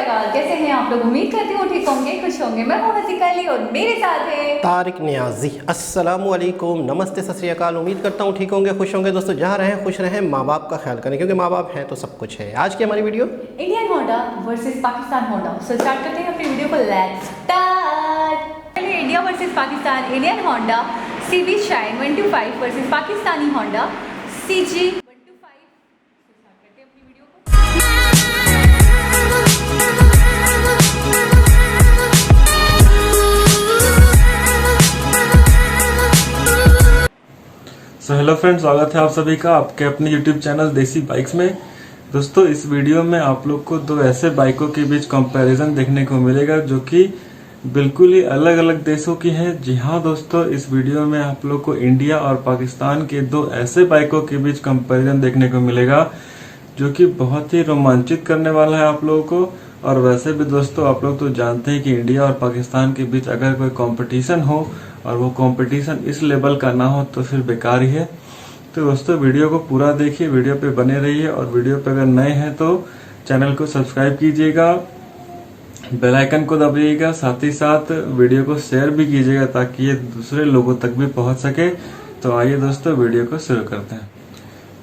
अकाल, कैसे हैं आप लोग। उम्मीद करती हूँ ठीक होंगे, खुश होंगे। मैं हूँ हसीका अली और मेरे साथ है तारिक नियाजी। अस्सलामु अलैकुम, नमस्ते, सत श्री अकाल। उम्मीद करता हूँ ठीक होंगे, खुश होंगे। दोस्तों जहाँ रहें खुश रहें, माँ बाप का ख्याल करें, क्योंकि माँ बाप हैं तो सब कुछ है। आज की हमारी video Indian Honda versus Pakistan Honda. So start करते हैं अपनी वीडियो को। Let's start. India versus Pakistan. Indian Honda CB shine 125 versus Pakistani Honda CG 125। Start करते हैं अपनी वीडियो को। हेलो फ्रेंड्स, स्वागत है आप सभी का आपके अपने YouTube चैनल देसी बाइक्स में। दोस्तों इस वीडियो में आप लोग को दो ऐसे बाइकों के बीच कंपैरिजन देखने को मिलेगा जो कि बिल्कुल ही अलग अलग देशों की हैं। जी हाँ दोस्तों, इस वीडियो में आप लोग को इंडिया और पाकिस्तान के दो ऐसे बाइकों के बीच कंपैरिजन देखने को मिलेगा जो कि बहुत ही रोमांचित करने वाला है आप लोगों को। और वैसे भी दोस्तों आप लोग तो जानते हैं कि इंडिया और पाकिस्तान के बीच अगर कोई कंपटीशन हो और वो कंपटीशन इस लेवल का ना हो तो फिर बेकार ही है। तो दोस्तों वीडियो को पूरा देखिए, वीडियो पे बने रहिए और वीडियो पे अगर नए हैं तो चैनल को सब्सक्राइब कीजिएगा, बेल आइकन को दबाइएगा, साथ ही साथ वीडियो को शेयर भी कीजिएगा ताकि ये दूसरे लोगों तक भी पहुंच सके। तो आइए दोस्तों वीडियो को शुरू करते हैं।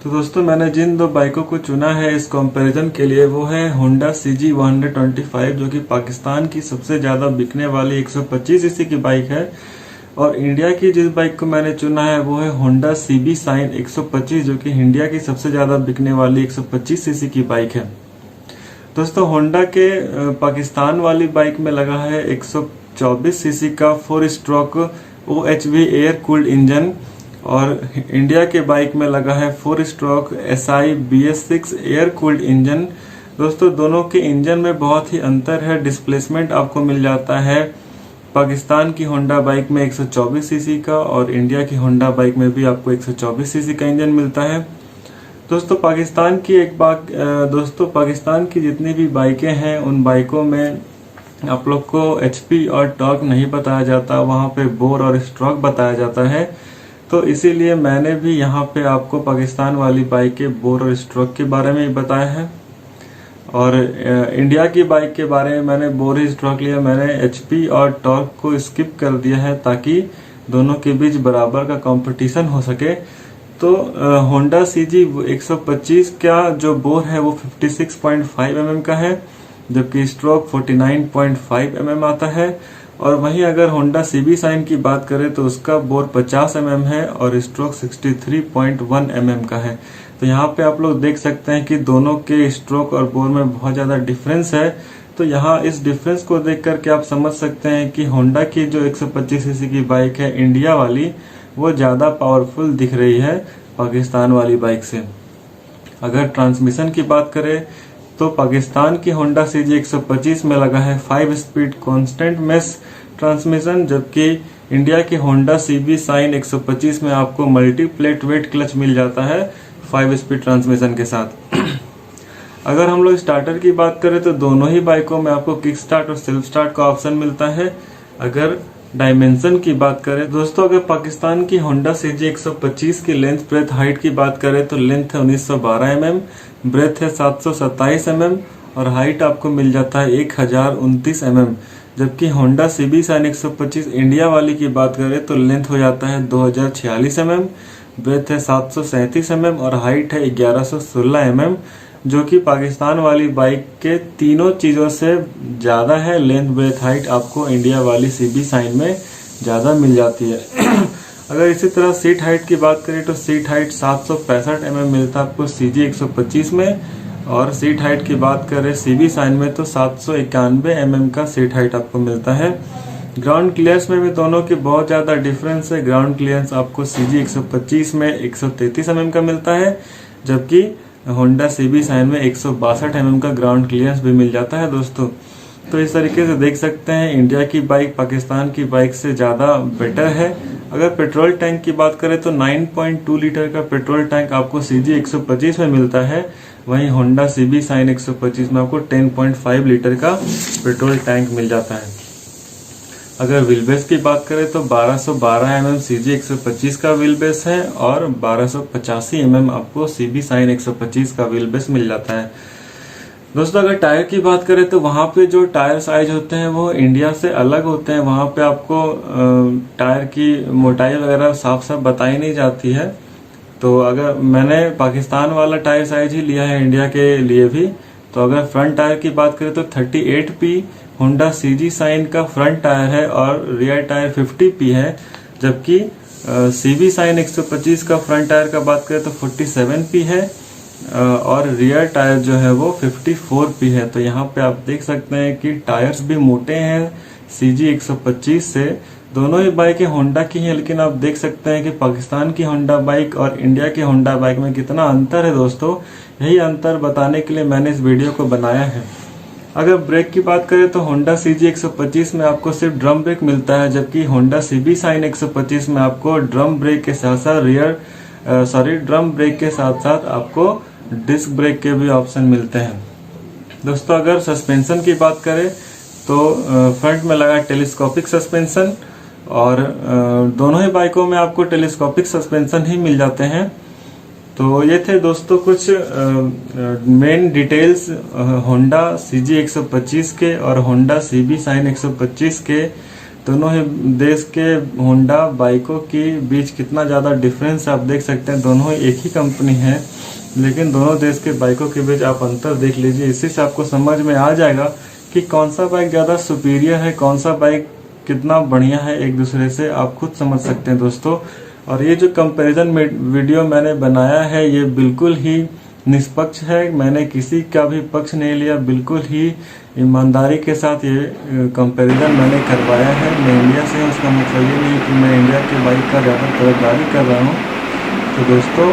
तो दोस्तों मैंने जिन दो बाइकों को चुना है इस कंपैरिजन के लिए वो है होंडा CG 125 जो कि पाकिस्तान की सबसे ज्यादा बिकने वाली 125 सीसी की बाइक है, और इंडिया की जिस बाइक को मैंने चुना है वो है होंडा CB शाइन 125 जो कि इंडिया की सबसे ज्यादा बिकने वाली 125 सीसी की बाइक है। दोस्तों होंडा के पाकिस्तान वाली बाइक में लगा है 124 सीसी का 4 stroke OHV air cooled engine, और इंडिया के बाइक में लगा है 4 stroke SI BS6 air cooled engine. दोस्तों दोनों के इंजन में बहुत ही अंतर है। डिस्प्लेसमेंट आपको मिल जाता है पाकिस्तान की होंडा बाइक में 124 सीसी का, और इंडिया की होंडा बाइक में भी आपको 124 सीसी का इंजन मिलता है। दोस्तों पाकिस्तान की जितनी भी बाइकें हैं उन बाइकों में आप लोग को HP और टॉर्क नहीं बताया जाता, वहां पे बोर और स्ट्रोक बताया जाता है। तो इसीलिए मैंने भी यहाँ पे आपको पाकिस्तान वाली बाइक के बोर और स्ट्रोक के बारे में बताया है, और इंडिया की बाइक के बारे में मैंने बोर ही स्ट्रोक लिया। मैंने HP और टॉर्क को स्किप कर दिया है ताकि दोनों के बीच बराबर का कंपटीशन हो सके। तो होंडा CG 125 का जो बोर है वो 56.5 mm का है, जबकि स्ट्रोक 49.5 mm आता है। और वहीं अगर होंडा CB शाइन की बात करें तो उसका बोर 50 mm है और स्ट्रोक 63.1 mm का है। तो यहाँ पे आप लोग देख सकते हैं कि दोनों के स्ट्रोक और बोर में बहुत ज्यादा डिफरेंस है। तो यहाँ इस डिफरेंस को देख करके आप समझ सकते हैं कि होंडा की जो 125 सीसी की बाइक है इंडिया वाली वो ज्यादा पावरफुल दिख रही है पाकिस्तान वाली बाइक से। अगर ट्रांसमिशन की बात करें तो पाकिस्तान की होंडा CG 125 में लगा है 5 स्पीड कांस्टेंट मेश ट्रांसमिशन, जबकि इंडिया की होंडा CB शाइन 125 में आपको मल्टी प्लेट वेट क्लच मिल जाता है 5 स्पीड ट्रांसमिशन के साथ। अगर हम लोग स्टार्टर की बात करें तो दोनों ही बाइकों में आपको किक स्टार्ट और सेल्फ स्टार्ट का ऑप्शन मिलता है। अगर डायमेंशन की बात करें दोस्तों, अगर पाकिस्तान की होंडा CG 125 की लेंथ ब्रेथ हाइट की बात करें तो लेंथ है 1912 mm, ब्रेथ है 727 mm और हाइट आपको मिल जाता है 1029 mm। जबकि होंडा CB शाइन 125 इंडिया वाली की बात करें तो लेंथ हो जाता है 2046 mm, ब्रेथ है 737 mm और हाइट है 1116 mm, जो कि पाकिस्तान वाली बाइक के तीनों चीजों से ज्यादा है। लेंथ ब्रेथ हाइट आपको इंडिया वाली CB शाइन में ज्यादा मिल जाती है। अगर इसी तरह सीट हाइट की बात करें तो सीट हाइट 765 mm मिलता है आपको CG 125 में, और सीट हाइट की बात करें CB शाइन में तो 791 mm का सीट हाइट आपको मिलता है। ग्राउंड क्लियरेंस में भी दोनों की बहुत ज्यादा डिफरेंस है। ग्राउंड क्लियरेंस आपको CG 125 में 133 mm का मिलता है, जबकि होंडा CB शाइन में 162 mm का ग्राउंड क्लियरेंस भी मिल जाता है दोस्तों। तो इस तरीके से देख सकते हैं इंडिया की बाइक पाकिस्तान की बाइक से ज्यादा बेटर है। अगर पेट्रोल टैंक की बात करें तो 9.2 लीटर का पेट्रोल टैंक आपको CG 125 में मिलता है, वहीं होंडा CB शाइन 125 में आपको 10.5 लीटर का पेट्रोल टैंक मिल जाता है। अगर व्हील बेस की बात करें तो 1212 mm CG 125 का व्हील बेस है और 1285 mm आपको CB शाइन 125 का व्हील बेस मिल जाता है। दोस्तों अगर टायर की बात करें तो वहाँ पे जो टायर साइज होते हैं वो इंडिया से अलग होते हैं। वहाँ पे आपको टायर की मोटाई वगैरह साफ साफ बताई नहीं जाती है। तो अगर मैंने पाकिस्तान वाला टायर साइज ही लिया है इंडिया के लिए भी। तो अगर फ्रंट टायर की बात करें तो 38P होंडा CG साइन का फ्रंट टायर है और रियर टायर 50P है। जबकि CB साइन 125 का फ्रंट टायर का बात करें तो 47P है और रियर टायर जो है वो 54P है। तो यहाँ पे आप देख सकते हैं कि टायर्स भी मोटे हैं CG 125 से। दोनों ही बाइकें होंडा की हैं, लेकिन आप देख सकते हैं कि पाकिस्तान की होंडा बाइक और इंडिया की होंडा बाइक में कितना अंतर है दोस्तों। यही अंतर बताने के लिए मैंने इस वीडियो को बनाया है। अगर ब्रेक की बात करें तो होंडा CG 125 में आपको सिर्फ ड्रम ब्रेक मिलता है, जबकि होंडा CB साइन 125 में आपको ड्रम ब्रेक के साथ साथ ड्रम ब्रेक के साथ साथ आपको डिस्क ब्रेक के भी ऑप्शन मिलते हैं। दोस्तों अगर सस्पेंशन की बात करें तो फ्रंट में लगा टेलीस्कोपिक सस्पेंशन और दोनों ही बाइकों में आपको टेलीस्कोपिक सस्पेंशन ही मिल जाते हैं। तो ये थे दोस्तों कुछ मेन डिटेल्स होंडा CG 125 के और होंडा CB साइन 125 के। दोनों ही देश के होंडा बाइकों के बीच कितना ज़्यादा डिफरेंस आप देख सकते हैं। दोनों ही एक ही कंपनी है, लेकिन दोनों देश के बाइकों के बीच आप अंतर देख लीजिए। इसी से आपको समझ में आ जाएगा कि कौन सा बाइक ज़्यादा सुपीरियर है, कौन सा बाइक कितना बढ़िया है एक दूसरे से, आप खुद समझ सकते हैं दोस्तों। और ये जो कंपैरिजन वीडियो मैंने बनाया है ये बिल्कुल ही निष्पक्ष है। मैंने किसी का भी पक्ष नहीं लिया, बिल्कुल ही ईमानदारी के साथ ये कंपैरिजन मैंने करवाया है। मैं इंडिया से हूँ, उसका मतलब ये नहीं कि मैं इंडिया के बाइक का ज़्यादा तरफदारी कर रहा हूँ। तो दोस्तों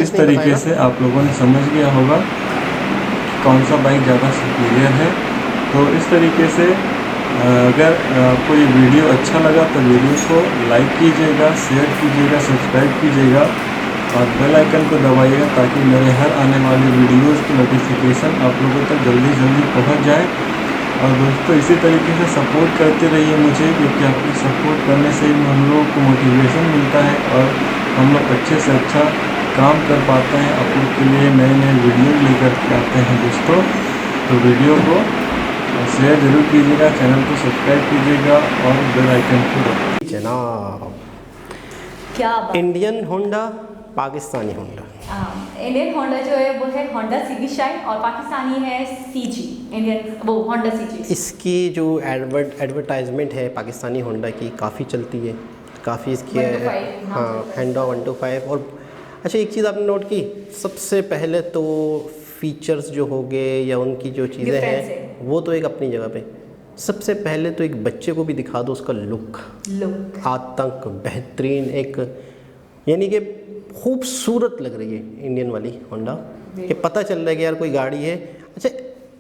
इस तरीके से आप लोगों ने समझ लिया होगा कि कौन सा बाइक ज़्यादा सुपीरियर है। तो इस तरीके से अगर आपको ये वीडियो अच्छा लगा तो वीडियो को लाइक कीजिएगा, शेयर कीजिएगा, सब्सक्राइब कीजिएगा और बेल आइकन को दबाइएगा ताकि मेरे हर आने वाली वीडियोस की नोटिफिकेशन आप लोगों तक जल्दी पहुंच जाए। और दोस्तों इसी तरीके से सपोर्ट करते रहिए मुझे, क्योंकि आपकी सपोर्ट करने से ही हम लोगों को मोटिवेशन मिलता है और हम लोग अच्छे से अच्छा काम कर पाते हैं। आप लोग के लिए नए नए वीडियो लेकर के आते हैं दोस्तों। तो वीडियो को शेयर जरूर कीजिएगा, चैनल को सब्सक्राइब कीजिएगा और बेल आइकन को दबाइए। जनाब क्या बात। Indian Honda, Pakistani Honda. Indian Honda जो है वो है होंडा CB शाइन और पाकिस्तानी है CG, इंडियन वो होंडा CG। इसकी जो एडवर्टाइजमेंट है पाकिस्तानी होंडा की काफ़ी चलती है, काफ़ी इसकी है। हाँ, होंडा 125। और अच्छा एक चीज़ आपने नोट की, सबसे पहले तो फीचर्स जो हो गए या उनकी जो चीज़ें हैं वो तो एक अपनी जगह पे। सबसे पहले तो एक बच्चे को भी दिखा दो उसका लुक आतंक बेहतरीन, एक यानी कि खूबसूरत लग रही है इंडियन वाली होंडा। कि पता चल रहा है कि यार कोई गाड़ी है। अच्छा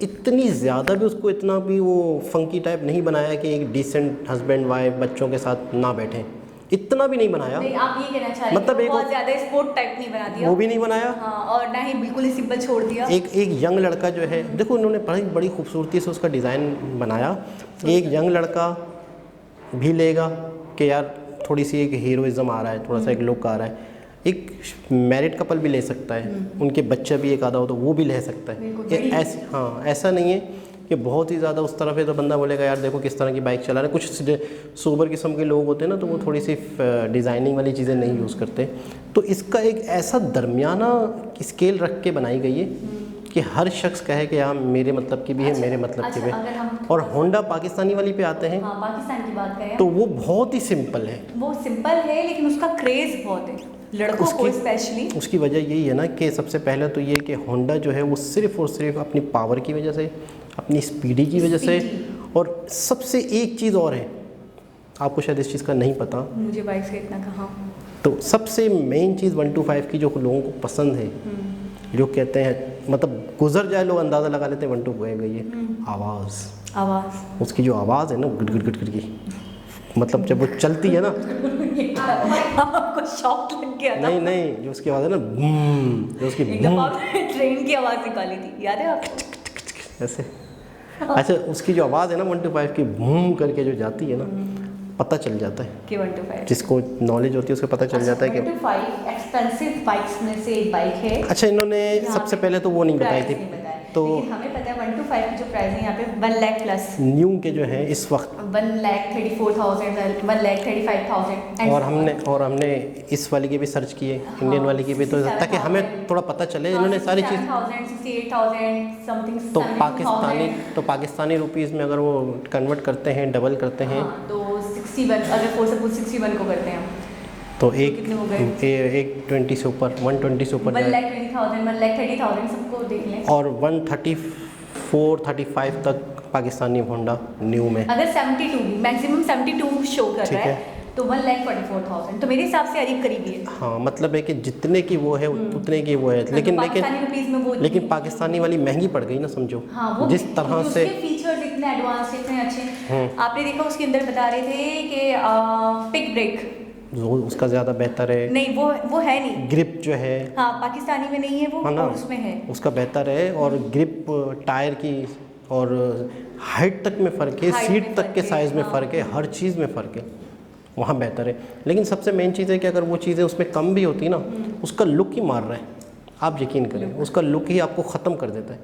इतनी ज़्यादा भी उसको इतना भी वो फंकी टाइप नहीं बनाया कि एक डिसेंट हस्बैंड वाइफ बच्चों के साथ ना बैठे, इतना भी नहीं बनाया। नहीं, आप ये कहना चाह रहे मतलब एक बहुत ज़्यादा स्पोर्ट टाइप नहीं बना दिया, वो भी नहीं बनाया। हाँ, और ना ही बिल्कुल ही सिंपल छोड़ दिया। एक यंग लड़का जो है, देखो उन्होंने बड़ी खूबसूरती से उसका डिज़ाइन बनाया। एक यंग लड़का भी लेगा कि यार थोड़ी सी एक हीरोइज्म आ रहा है, थोड़ा सा एक लुक आ रहा है। एक मैरिड कपल भी ले सकता है, उनके बच्चा भी एक आधा हो तो वो भी ले सकता है। हाँ, ऐसा नहीं है कि बहुत ही ज़्यादा उस तरफ है तो बंदा बोलेगा यार देखो किस तरह की बाइक चला रहे हैं। कुछ सोबर किस्म के लोग होते हैं ना, तो वो थोड़ी सी डिज़ाइनिंग वाली चीज़ें नहीं यूज़ करते। तो इसका एक ऐसा दरमियाना स्केल रख के बनाई गई है कि हर शख्स कहे कि हाँ मेरे मतलब की भी है, मेरे मतलब की भी है। और होंडा पाकिस्तानी वाली पे आते हैं। हाँ, पाकिस्तान की बात करें तो वो बहुत ही सिंपल है। वो सिंपल है लेकिन उसका क्रेज़ बहुत है लड़कों को स्पेशली। उसकी वजह यही है ना कि सबसे पहले तो ये कि होंडा जो है वो सिर्फ़ और सिर्फ अपनी पावर की वजह से, अपनी स्पीडी की वजह से, और सबसे एक चीज़ और है आपको शायद इस चीज़ का नहीं पता, मुझे बाइक से इतना कहाँ। तो सबसे मेन चीज़ 125 की जो लोगों को पसंद है, जो कहते हैं मतलब गुजर जाए लोग अंदाज़ा लगा लेते हैं 125 गई है, आवाज़। उसकी जो आवाज़ है ना गुड गुड गुड की, मतलब जब वो चलती है ना आपको शॉक लग गया था? नहीं, जो उसकी आवाज़ है ना जो उसकी ट्रेन की आवाज़ निकाली थी, याद है आपको? ऐसे। अच्छा उसकी जो आवाज़ है ना 125 की बूम करके जो जाती है ना, पता चल जाता है कि 125, जिसको नॉलेज होती है उसको पता चल जाता है कि 125 एक्सपेंसिव बाइक्स में से एक बाइक है। अच्छा इन्होंने सबसे पहले तो वो नहीं बताई थी, तो लेकिन हमें पता है 125 की जो प्राइस है यहाँ पे 1 लाख प्लस, न्यू के जो है इस वक्त 1,34,000, 1,35,000 और हमने इस वाली की भी सर्च किए, इंडियन वाली की भी, तो ताकि हमें थोड़ा पता चले इन्होंने सारी चीज़। 68,000 समथिंग, तो पाकिस्तानी रुपीज़ में अगर वो कन्वर्ट करते हैं, डबल करते हैं, तो 61, अगर फॉर सपोज 61 को करते हैं तो एक कितने हो गए? एक 20 से ऊपर, 120 से ऊपर 1,20,000, 1,30,000 सबको देख लें। और 134-35 तक पाकिस्तानी होंडा न्यू में। अगर 72 भी मैक्सिमम 72 शो कर ठीक रहा है तो 1,44,000, तो मेरे हिसाब से करीब करीब ही है। हाँ, मतलब है कि जितने की वो है उतने की वो है, लेकिन पाकिस्तानी रुपीस में वो लेकिन पाकिस्तानी वाली महंगी पड़ गई ना, समझो। हाँ, वो जिस तरह से फीचर्स इतने एडवांस, इतने अच्छे। आपने देखा उसके अंदर बता रहे थे कि पिक ब्रेक उसका ज़्यादा बेहतर है, नहीं, वो है नहीं। ग्रिप जो है, हाँ, पाकिस्तानी में नहीं है वो, ना, और उसमें है, उसका बेहतर है। और ग्रिप टायर की और हाइट तक में फ़र्क है, सीट तक के साइज़ में फ़र्क है, हर चीज़ में फ़र्क है, वहाँ बेहतर है। लेकिन सबसे मेन चीज़ है कि अगर वो चीज़ें उसमें कम भी होती ना, उसका लुक ही मार रहा है, आप यकीन करें, उसका लुक ही आपको ख़त्म कर देता है।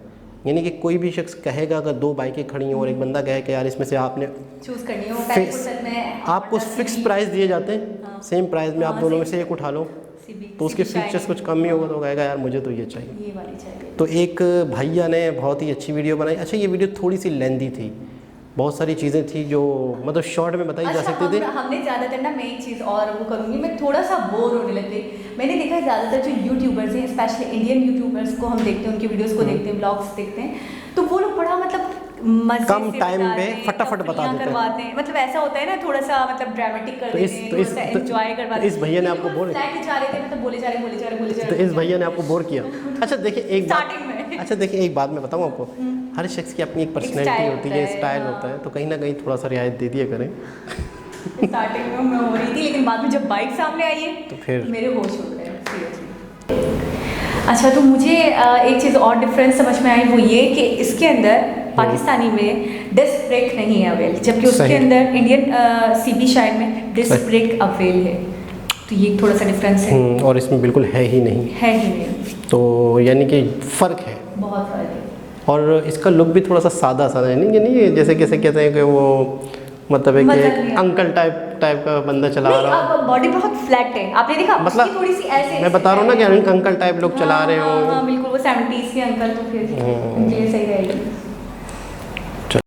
यानी कि कोई भी शख्स कहेगा, अगर 2 बाइकें खड़ी हैं और एक बंदा कहे कि यार इसमें से आपने चूज़ करनी है, वो पैक फुर्सत में आपको फिक्स प्राइस दिए जाते हैं, सेम प्राइस में आप दोनों में से एक उठा लो, तो उसके फीचर्स कुछ कम ही होगा, तो कहेगा यार मुझे तो ये चाहिए, ये वाली चाहिए। तो एक भैया ने बहुत ही अच्छी वीडियो बनाई। अच्छा, ये वीडियो थोड़ी सी लेंदी थी, बहुत सारी चीज़ें थी जो मतलब शॉर्ट में बताई जा सकती थी। हमने ज़्यादातर ना, मैं एक चीज़ और वो करूँगी, मैं थोड़ा सा बोर होने लग गई। मैंने देखा है ज़्यादातर जो यूट्यूबर्स हैं, स्पेशली इंडियन यूट्यूबर्स को हम देखते हैं, उनकी वीडियोस को देखते हैं, ब्लॉग्स देखते हैं, तो वो लोग बड़ा मतलब कम टाइम में फटाफट बता देते हैं। मतलब ऐसा होता है ना, थोड़ा सा मतलब ड्रामेटिक कर देते हैं, थोड़ा सा एंजॉय करवा देते हैं। इस भैया ने आपको बोल जा रहे थे, मतलब बोले जा रहे। तो इस भैया ने आपको बोर किया। अच्छा देखिए स्टार्टिंग में, अच्छा देखिए एक बात मैं बताऊँ आपको, हर शख्स की अपनी एक पर्सनैलिटी होती है, स्टाइल होता है, तो कहीं ना कहीं थोड़ा सा रियायत दे दिया करें। स्टार्टिंग में मैं हो रही थी, लेकिन बाद में जब बाइक सामने आई है तो फिर मेरे होश उड़ गए, सीरियसली। अच्छा, तो मुझे एक चीज़ और डिफरेंस समझ में आई, वो ये कि इसके अंदर पाकिस्तानी में डिस्क ब्रेक नहीं है अवेल, जबकि उसके अंदर इंडियन सीबी शाइन में डिस्क ब्रेक अवेल है, तो ये थोड़ा सा डिफरेंस है। और इसमें बिल्कुल है ही नहीं, तो यानी कि फ़र्क है, बहुत फ़र्क है। और इसका लुक भी थोड़ा सा सादा है, नहीं जैसे कैसे कहते हैं कि वो मतलब है कि अंकल टाइप का बंदा चला रहा हो, बॉडी बहुत फ्लैट है, आपने देखा, मतलब थोड़ी सी ऐसे, मैं बता रहा हूँ ना कि अंकल टाइप लोग चला रहे हो, बिल्कुल वो 70s के अंकल, तो फिर ये सही रहेगी।